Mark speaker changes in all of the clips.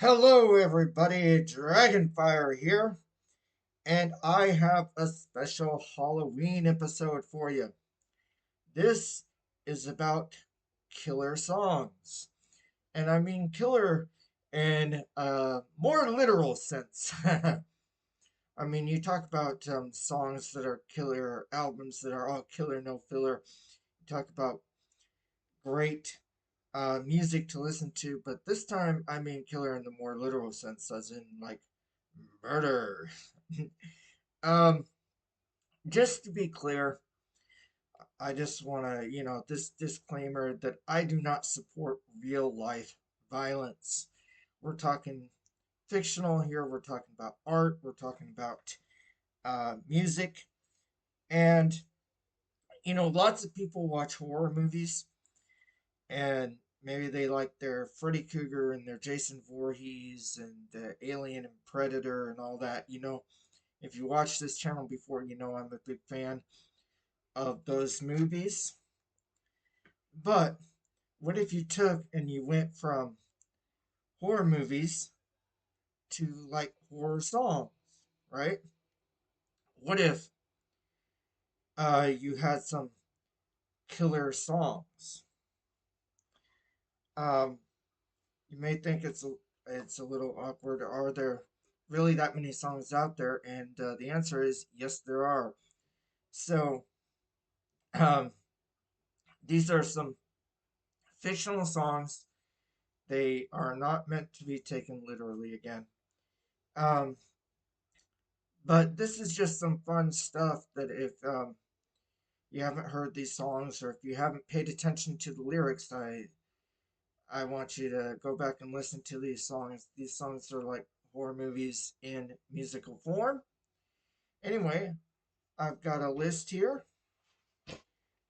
Speaker 1: Hello, everybody. Dragonfire here, and I have a special Halloween episode for you. This is about killer songs, and I mean killer in a more literal sense. I mean, you talk about songs that are killer, albums that are all killer, no filler. You talk about great music to listen to, but this time I mean killer in the more literal sense, as in like murder. um, just to be clear, I just want to, this disclaimer that I do not support real life violence. We're talking fictional here, we're talking about art, we're talking about music, and, lots of people watch horror movies and maybe they like their Freddy Krueger and their Jason Voorhees and Alien and Predator and all that. If you watch this channel before, I'm a big fan of those movies. But what if you took and you went from horror movies to like horror songs, right? What if you had some killer songs? Um, you may think it's a little awkward. Are there really that many songs out there? And the answer is yes, there are. So um, these are some fictional songs. They are not meant to be taken literally again. Um, but this is just some fun stuff that if you haven't heard these songs or if you haven't paid attention to the lyrics, I want you to go back and listen to these songs. These songs are like horror movies in musical form. Anyway, I've got a list here,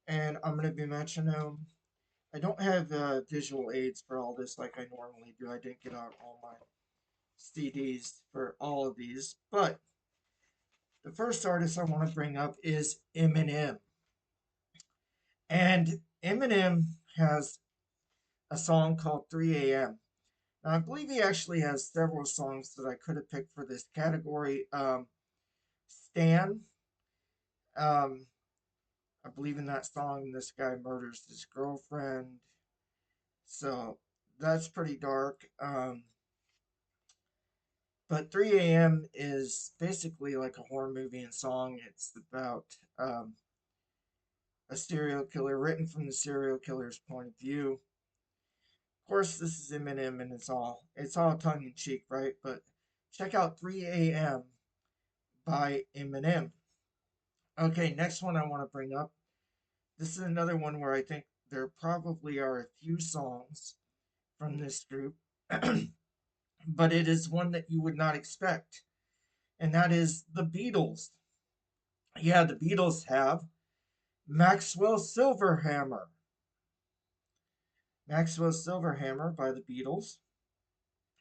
Speaker 1: and I'm going to be mentioning them. I don't have visual aids for all this like I normally do. I didn't get out all my CDs for all of these, but the first artist I want to bring up is Eminem. And Eminem has a song called 3 a.m. Now, I believe he actually has several songs that I could have picked for this category. Stan, um, I believe in that song, this guy murders his girlfriend. So that's pretty dark. But 3 a.m. is basically like a horror movie and song. It's about a serial killer written from the serial killer's point of view. Of course, this is Eminem and it's all tongue in cheek, right? But check out 3 a.m. by Eminem. Okay, next one I want to bring up. This is another one where I think there probably are a few songs from this group, but it is one that you would not expect, and that is the Beatles. Yeah, the Beatles have Maxwell Silverhammer. Maxwell Silverhammer by the Beatles.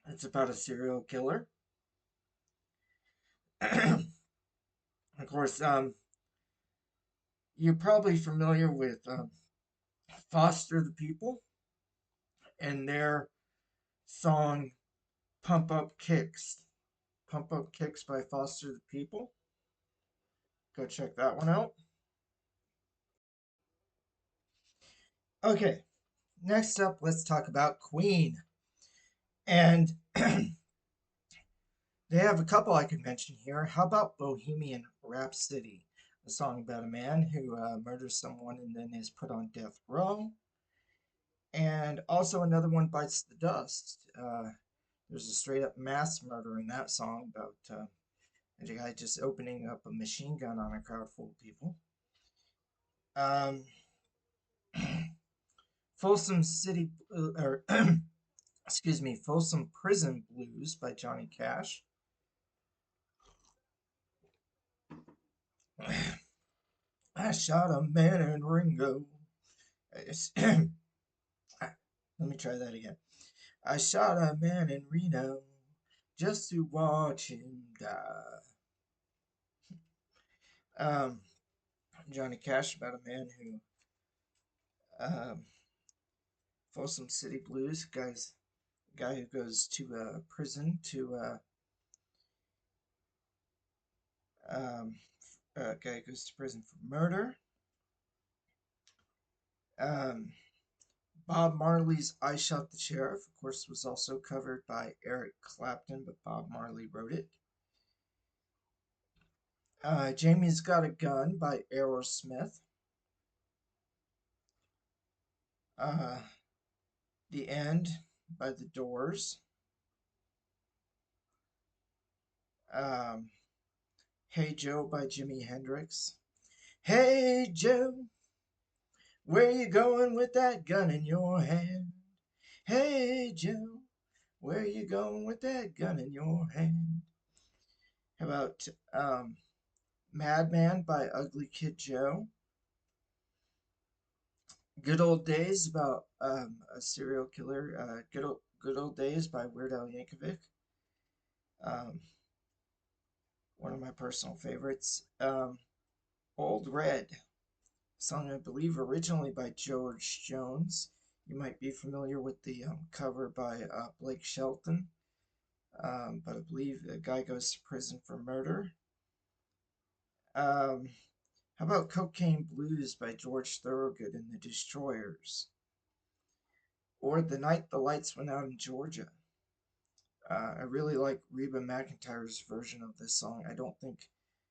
Speaker 1: It's about a serial killer. Of course, you're probably familiar with Foster the People and their song Pump Up Kicks. Pump Up Kicks by Foster the People. Go check that one out. Okay, next up, let's talk about Queen. And they have a couple I could mention here. How about Bohemian Rhapsody? A song about a man who murders someone and then is put on death row. And also another one, Bites the Dust. There's a straight up mass murder in that song about a guy just opening up a machine gun on a crowd full of people. Um, Folsom City, or excuse me, Folsom Prison Blues by Johnny Cash. I shot a man in Ringo. Let me try that again. I shot a man in Reno just to watch him die. Um, Johnny Cash about a man who, um, Folsom City Blues, guy who goes to prison to um, a guy who goes to prison for murder. Um, Bob Marley's "I Shot the Sheriff," of course, was also covered by Eric Clapton, but Bob Marley wrote it. Jamie's Got a Gun by Aerosmith. Uh, The End by The Doors. Um, Hey Joe by Jimi Hendrix. Hey Joe, where you going with that gun in your hand? Hey Joe, where you going with that gun in your hand? How about Madman by Ugly Kid Joe? Good Old Days about a serial killer. Good Old Days by Weird Al Yankovic. Um, one of my personal favorites. Old Red, song I believe originally by George Jones. You might be familiar with the cover by Blake Shelton, but I believe the guy goes to prison for murder. Um, how about Cocaine Blues by George Thorogood and the Destroyers? Or The Night the Lights Went Out in Georgia. I really like Reba McEntire's version of this song. I don't think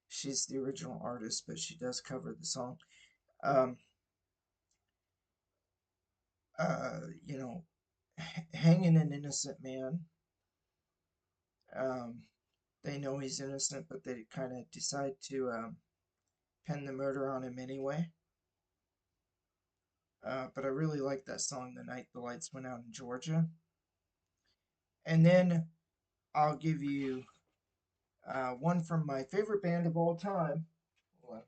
Speaker 1: she's the original artist, but she does cover the song. Um, you know, Hanging an Innocent Man. Um, they know he's innocent, but they kind of decide to pin the murder on him anyway. But I really like that song, The Night the Lights Went Out in Georgia. And then I'll give you one from my favorite band of all time. Hold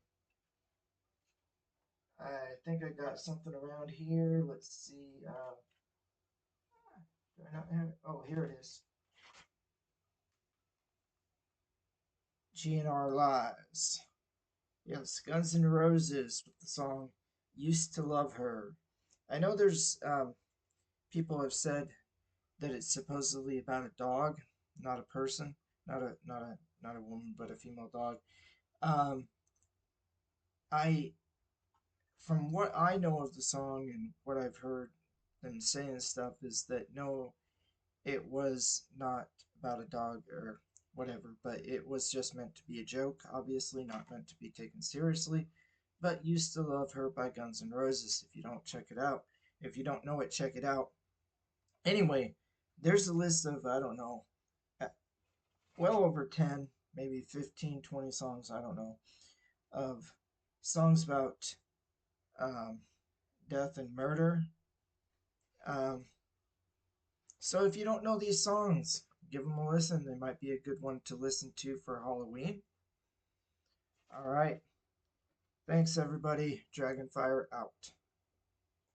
Speaker 1: on. I think I got something around here. Let's see. Do I not have it? Oh, here it is. GNR Lies. Yes, Guns N' Roses with the song "Used to Love Her." I know there's people have said that it's supposedly about a dog, not a person, not a woman, but a female dog. Um, I from what I know of the song and what I've heard them saying and stuff is that no, it was not about a dog or whatever, but it was just meant to be a joke, obviously not meant to be taken seriously. But "Used to Love Her" by Guns N' Roses. If you don't check it out, if you don't know it, check it out. Anyway, there's a list of, I don't know, uh, well over 10, maybe 15, 20 songs, I don't know, of songs about um, death and murder. Um, so if you don't know these songs, give them a listen. They might be a good one to listen to for Halloween. All right. Thanks, everybody. Dragonfire out.